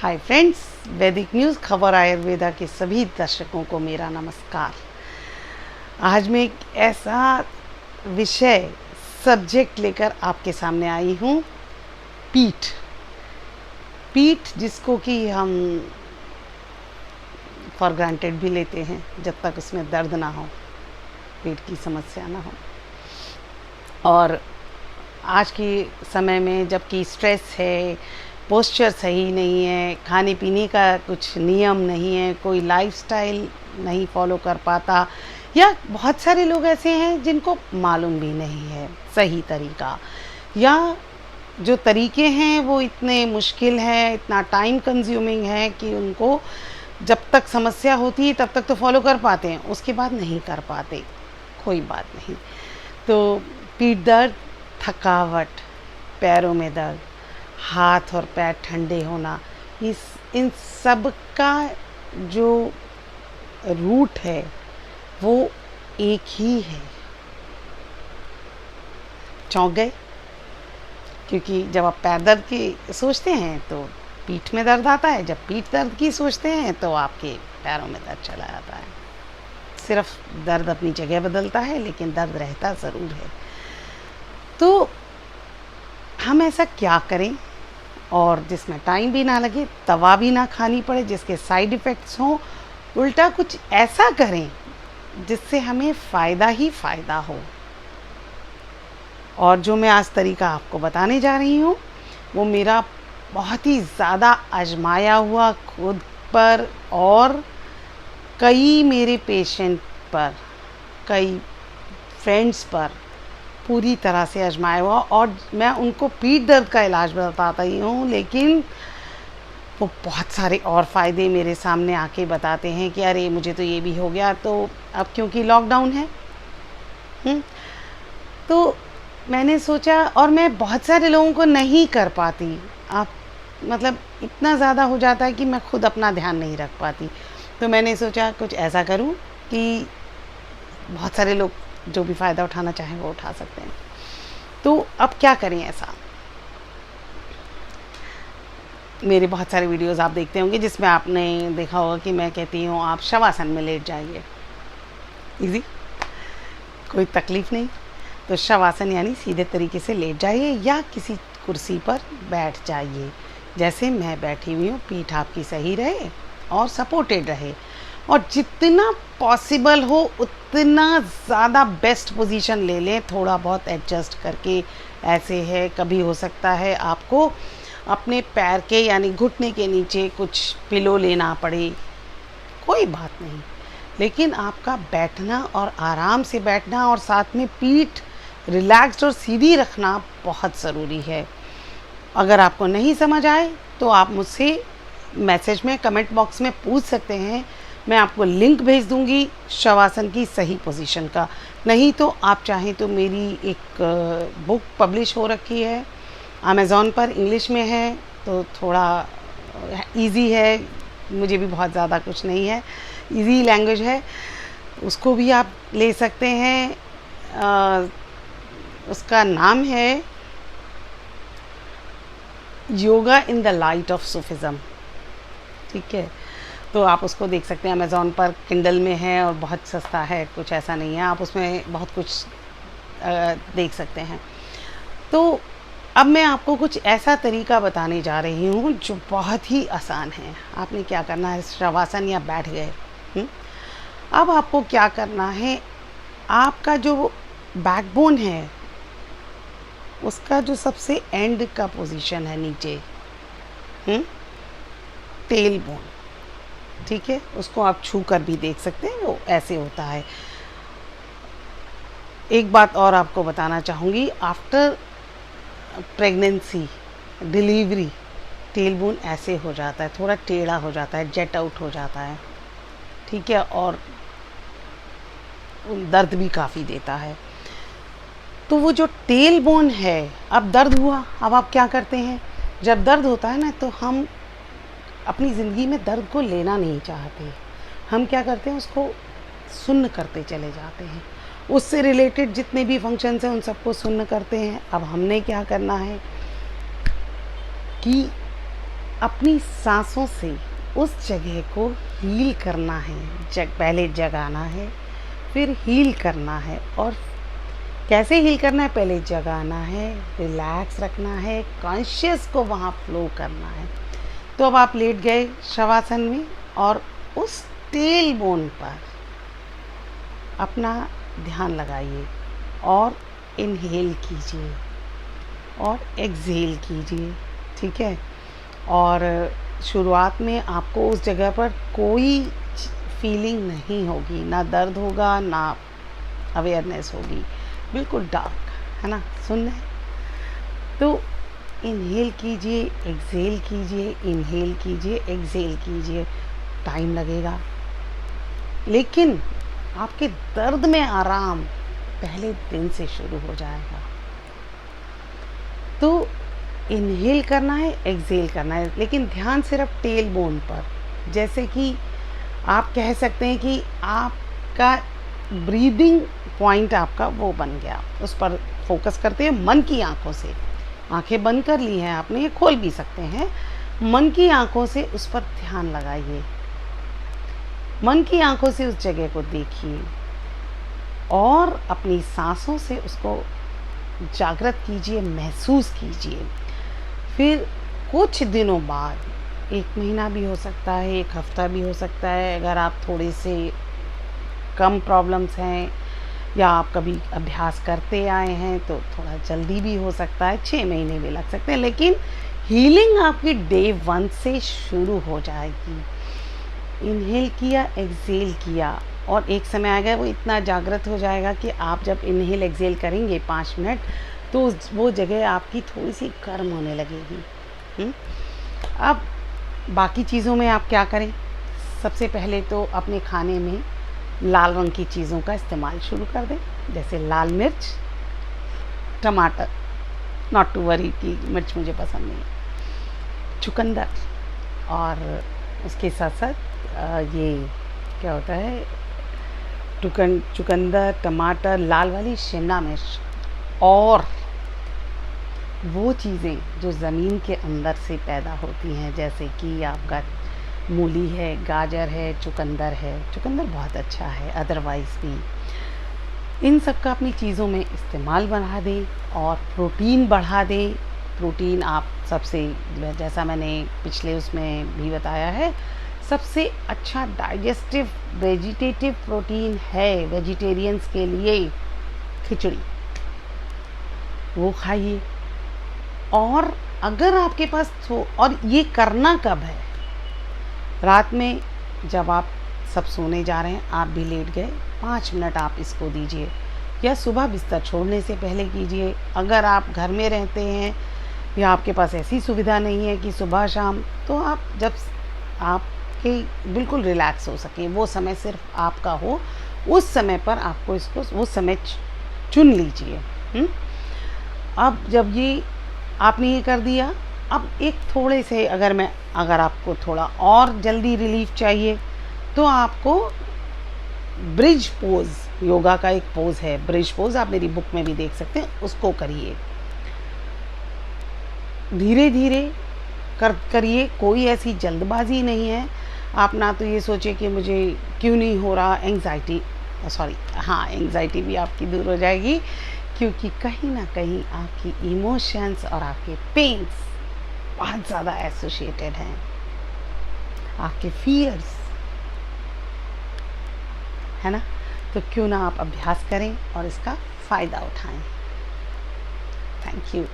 Hi friends, वैदिक news खबर आयुर्वेदा के सभी दर्शकों को मेरा नमस्कार। आज मैं एक ऐसा विषय सब्जेक्ट लेकर आपके सामने आई हूँ, पीठ। पीठ जिसको कि हम फॉर ग्रांटेड भी लेते हैं जब तक उसमें दर्द ना हो, पेट की समस्या ना हो। और आज के समय में जबकि स्ट्रेस है, पोस्चर सही नहीं है, खाने पीने का कुछ नियम नहीं है, कोई लाइफस्टाइल नहीं फॉलो कर पाता, या बहुत सारे लोग ऐसे हैं जिनको मालूम भी नहीं है सही तरीका, या जो तरीके हैं वो इतने मुश्किल हैं, इतना टाइम कंज्यूमिंग है कि उनको जब तक समस्या होती है तब तक तो फॉलो कर पाते हैं, उसके बाद नहीं कर पाते। कोई बात नहीं। तो पीठ दर्द, थकावट, पैरों में दर्द, हाथ और पैर ठंडे होना, इन सब का जो रूट है वो एक ही है। चौंक गए? क्योंकि जब आप पैर दर्द की सोचते हैं तो पीठ में दर्द आता है, जब पीठ दर्द की सोचते हैं तो आपके पैरों में दर्द चला जाता है। सिर्फ दर्द अपनी जगह बदलता है, लेकिन दर्द रहता ज़रूर है। तो हम ऐसा क्या करें और जिसमें टाइम भी ना लगे, दवा भी ना खानी पड़े, जिसके साइड इफ़ेक्ट्स हों, उल्टा कुछ ऐसा करें जिससे हमें फ़ायदा ही फ़ायदा हो। और जो मैं आज तरीका आपको बताने जा रही हूँ वो मेरा बहुत ही ज़्यादा आजमाया हुआ, खुद पर और कई मेरे पेशेंट पर, कई फ्रेंड्स पर पूरी तरह से आजमाया हुआ। और मैं उनको पीठ दर्द का इलाज बताता ही हूँ, लेकिन वो बहुत सारे और फ़ायदे मेरे सामने आके बताते हैं कि अरे मुझे तो ये भी हो गया। तो अब क्योंकि लॉकडाउन है, तो मैंने सोचा, और मैं बहुत सारे लोगों को नहीं कर पाती, आप मतलब इतना ज़्यादा हो जाता है कि मैं खुद अपना ध्यान नहीं रख पाती। तो मैंने सोचा कुछ ऐसा करूं कि बहुत सारे लोग जो भी फ़ायदा उठाना चाहें वो उठा सकते हैं। तो अब क्या करें ऐसा? मेरे बहुत सारे वीडियोस आप देखते होंगे जिसमें आपने देखा होगा कि मैं कहती हूँ आप शवासन में लेट जाइए। इजी, कोई तकलीफ़ नहीं। तो शवासन यानी सीधे तरीके से लेट जाइए या किसी कुर्सी पर बैठ जाइए, जैसे मैं बैठी हुई हूँ। पीठ आपकी सही रहे और सपोर्टेड रहे, और जितना पॉसिबल हो उतना ज़्यादा बेस्ट पोजीशन ले लें, थोड़ा बहुत एडजस्ट करके। ऐसे है, कभी हो सकता है आपको अपने पैर के यानी घुटने के नीचे कुछ पिलो लेना पड़े, कोई बात नहीं, लेकिन आपका बैठना और आराम से बैठना और साथ में पीठ रिलैक्स्ड और सीधी रखना बहुत ज़रूरी है। अगर आपको नहीं समझ आए तो आप मुझसे मैसेज में, कमेंट बॉक्स में पूछ सकते हैं। मैं आपको लिंक भेज दूंगी शवासन की सही पोजीशन का। नहीं तो आप चाहें तो मेरी एक बुक पब्लिश हो रखी है अमेज़ॉन पर, इंग्लिश में है, तो थोड़ा इजी है, मुझे भी बहुत ज़्यादा कुछ नहीं है, इजी लैंग्वेज है, उसको भी आप ले सकते हैं। उसका नाम है yoga in the light of Sufism. ठीक है, तो आप उसको देख सकते हैं अमेज़ॉन पर, किंडल में है और बहुत सस्ता है, कुछ ऐसा नहीं है, आप उसमें बहुत कुछ देख सकते हैं। तो अब मैं आपको कुछ ऐसा तरीका बताने जा रही हूँ जो बहुत ही आसान है। आपने क्या करना है, शवासन या बैठ गए, अब आपको क्या करना है, आपका जो बैकबोन है उसका जो सबसे एंड का पोजीशन है नीचे, टेल बोन, ठीक है, उसको आप छू कर भी देख सकते हैं, वो ऐसे होता है। एक बात और आपको बताना चाहूँगी, after pregnancy, delivery, tail bone ऐसे हो जाता है, थोड़ा टेढ़ा हो जाता है, जेट आउट हो जाता है, ठीक है, और दर्द भी काफ़ी देता है। तो वो जो टेल बोन है, अब दर्द हुआ, अब आप क्या करते हैं, जब दर्द होता है ना तो हम अपनी ज़िंदगी में दर्द को लेना नहीं चाहते, हम क्या करते हैं, उसको सुन्न करते चले जाते हैं, उससे रिलेटेड जितने भी फंक्शंस हैं उन सबको सुन्न करते हैं। अब हमने क्या करना है कि अपनी सांसों से उस जगह को हील करना है। पहले जगाना है, फिर हील करना है। और कैसे हील करना है? पहले जगाना है, रिलैक्स रखना है, कॉन्शियस को वहाँ फ्लो करना है। तो अब आप लेट गए शवासन में और उस टेल बोन पर अपना ध्यान लगाइए और इनहेल कीजिए और एक्सहेल कीजिए, ठीक है। और शुरुआत में आपको उस जगह पर कोई फीलिंग नहीं होगी, ना दर्द होगा ना अवेयरनेस होगी, बिल्कुल डार्क है ना। सुन रहे? तो इनहेल कीजिए, एक्सहेल कीजिए, इनहेल कीजिए, एक्सहेल कीजिए। टाइम लगेगा लेकिन आपके दर्द में आराम पहले दिन से शुरू हो जाएगा। तो इनहेल करना है, एक्सहेल करना है, लेकिन ध्यान सिर्फ टेल बोन पर। जैसे कि आप कह सकते हैं कि आपका ब्रीदिंग पॉइंट आपका वो बन गया, उस पर फोकस करते हैं मन की आंखों से। आंखें बंद कर ली हैं आपने, ये खोल भी सकते हैं। मन की आंखों से उस पर ध्यान लगाइए, मन की आंखों से उस जगह को देखिए और अपनी सांसों से उसको जागृत कीजिए, महसूस कीजिए। फिर कुछ दिनों बाद, 1 महीना भी हो सकता है, 1 हफ्ता भी हो सकता है, अगर आप थोड़े से कम प्रॉब्लम्स हैं या आप कभी अभ्यास करते आए हैं तो थोड़ा जल्दी भी हो सकता है, 6 महीने भी लग सकते हैं, लेकिन हीलिंग आपकी डे 1 से शुरू हो जाएगी। इनहेल किया, एक्सहेल किया और एक समय आएगा वो इतना जागृत हो जाएगा कि आप जब इनहेल एक्सहेल करेंगे 5 मिनट तो वो जगह आपकी थोड़ी सी गर्म होने लगेगी। अब बाकी चीज़ों में आप क्या करें? सबसे पहले तो अपने खाने में लाल रंग की चीज़ों का इस्तेमाल शुरू कर दें, जैसे लाल मिर्च, टमाटर, नॉट टू वरी कि मिर्च मुझे पसंद नहीं है, चुकंदर, और उसके साथ साथ ये क्या होता है, चुकंदर, टमाटर, लाल वाली शिमला मिर्च और वो चीज़ें जो ज़मीन के अंदर से पैदा होती हैं, जैसे कि आपका मूली है, गाजर है, चुकंदर है। चुकंदर बहुत अच्छा है, अदरवाइज़ भी इन सब का अपनी चीज़ों में इस्तेमाल बढ़ा दें और प्रोटीन बढ़ा दें। प्रोटीन आप सबसे, जैसा मैंने पिछले उसमें भी बताया है, सबसे अच्छा डाइजेस्टिव वेजिटेटिव प्रोटीन है वेजिटेरियंस के लिए खिचड़ी, वो खाइए। और अगर आपके पास और ये करना कब है? रात में जब आप सब सोने जा रहे हैं, आप भी लेट गए, 5 मिनट आप इसको दीजिए, या सुबह बिस्तर छोड़ने से पहले कीजिए। अगर आप घर में रहते हैं या आपके पास ऐसी सुविधा नहीं है कि सुबह शाम, तो आप जब आपके बिल्कुल रिलैक्स हो सके, वो समय सिर्फ आपका हो, उस समय पर आपको इसको वो समय चुन लीजिए। अब जब ये आपने ये कर दिया, अब एक थोड़े से अगर आपको थोड़ा और जल्दी रिलीफ चाहिए तो आपको ब्रिज पोज, योगा का एक पोज है ब्रिज पोज, आप मेरी बुक में भी देख सकते हैं, उसको करिए। धीरे धीरे करिए, कोई ऐसी जल्दबाजी नहीं है। आप ना तो ये सोचिए कि मुझे क्यों नहीं हो रहा, एंग्जाइटी भी आपकी दूर हो जाएगी, क्योंकि कहीं ना कहीं आपकी इमोशंस और आपके पेन्स बहुत ज़्यादा एसोसिएटेड हैं, आपके फियर्स, है ना। तो क्यों ना आप अभ्यास करें और इसका फ़ायदा उठाएं। Thank you.